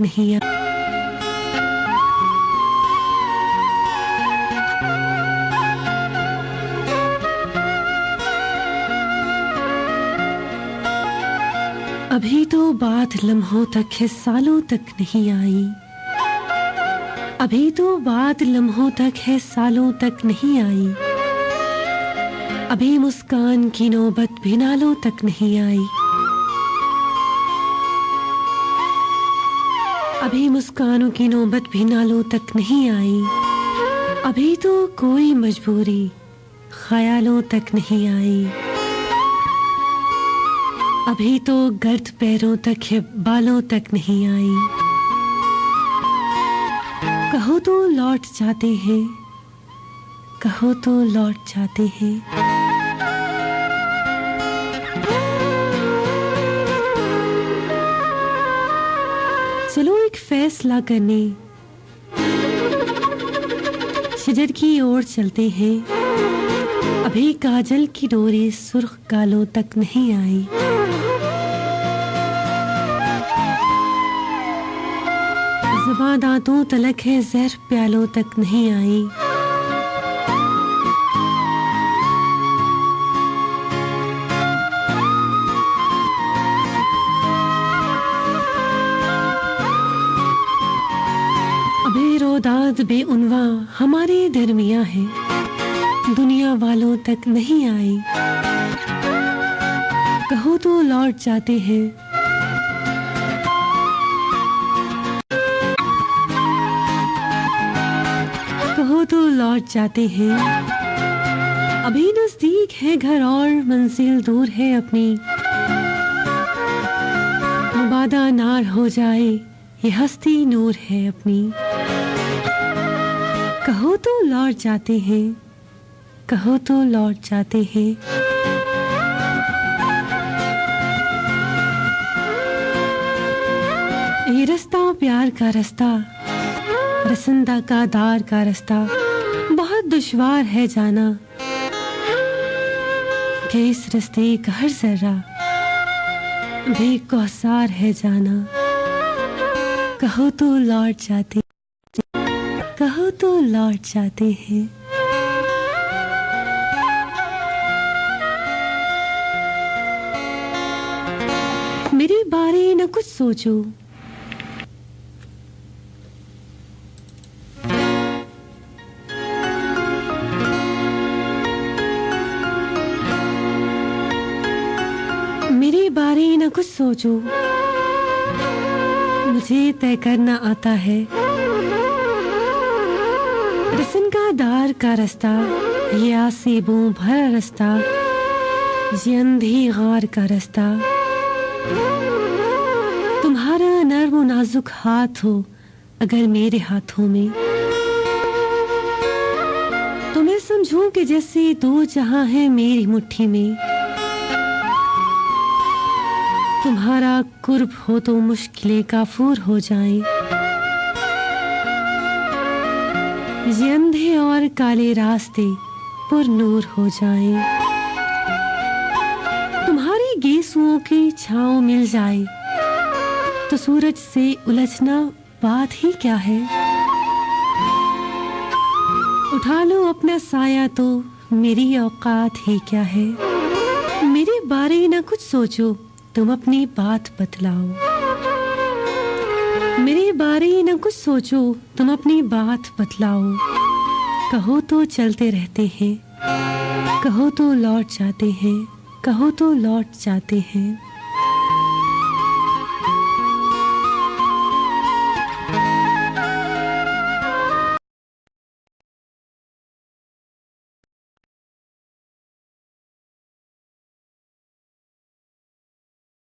नहीं आ... अभी तो बात लम्हों तक है, सालों तक नहीं आई। अभी तो बात लम्हों तक है, सालों तक नहीं आई। अभी मुस्कान की नौबत भी नालों तक नहीं आई। अभी मुस्कानों की नौबत भी नालों तक नहीं आई। अभी तो कोई मजबूरी ख्यालों तक नहीं आई। अभी तो गर्द पैरों तक है, बालों तक नहीं आई। कहो तो लौट जाते हैं, कहो तो लौट जाते हैं। चलो एक फैसला करने शजर की ओर चलते हैं। अभी काजल की डोरी सुर्ख गालों तक नहीं आई। ज़बां दांतों तलक है, ज़हर प्यालों तक नहीं आई। अभी रोदाद बेउनवा हमारे दरमियां है, दुनिया वालों तक नहीं आई। कहो तो लौट जाते हैं, कहो तो लौट जाते हैं। अभी नजदीक है घर और मंजिल दूर है अपनी। मुबादा नार हो जाए, ये हस्ती नूर है अपनी। कहो तो लौट जाते हैं, कहो तो लौट जाते हैं। ये रास्ता प्यार का रास्ता, रसंदा का दार का रास्ता, बहुत दुश्वार है जाना। कि इस रास्ते का हर जर्रा बेकौसार है जाना। कहो तो लौट जाते, कहो तो लौट जाते हैं। मेरे बारे न कुछ सोचो, मेरे बारे न कुछ सोचो। मुझे तय करना आता है रसन का दार का रास्ता, ये आसेबों भरा रास्ता, ये अंधी गार का रास्ता। तुम्हारा नर्म और नाजुक हाथ हो अगर मेरे हाथों में, तो मैं समझूं कि जैसे दो जहां है मेरी मुट्ठी में। तुम्हारा कुर्ब हो तो मुश्किलें काफूर हो जाएं। ये अंधे और काले रास्ते पुरनूर हो जाएं। तुम्हारी गेसुओं की छांव मिल जाए तो सूरज से उलझना बात ही क्या है। उठा लो अपना साया तो मेरी औकात ही क्या है। मेरे बारे न कुछ सोचो, तुम अपनी बात बतलाओ। मेरे बारे न कुछ सोचो, तुम अपनी बात बतलाओ। कहो तो चलते रहते हैं, कहो तो लौट जाते हैं, कहो तो लौट जाते हैं।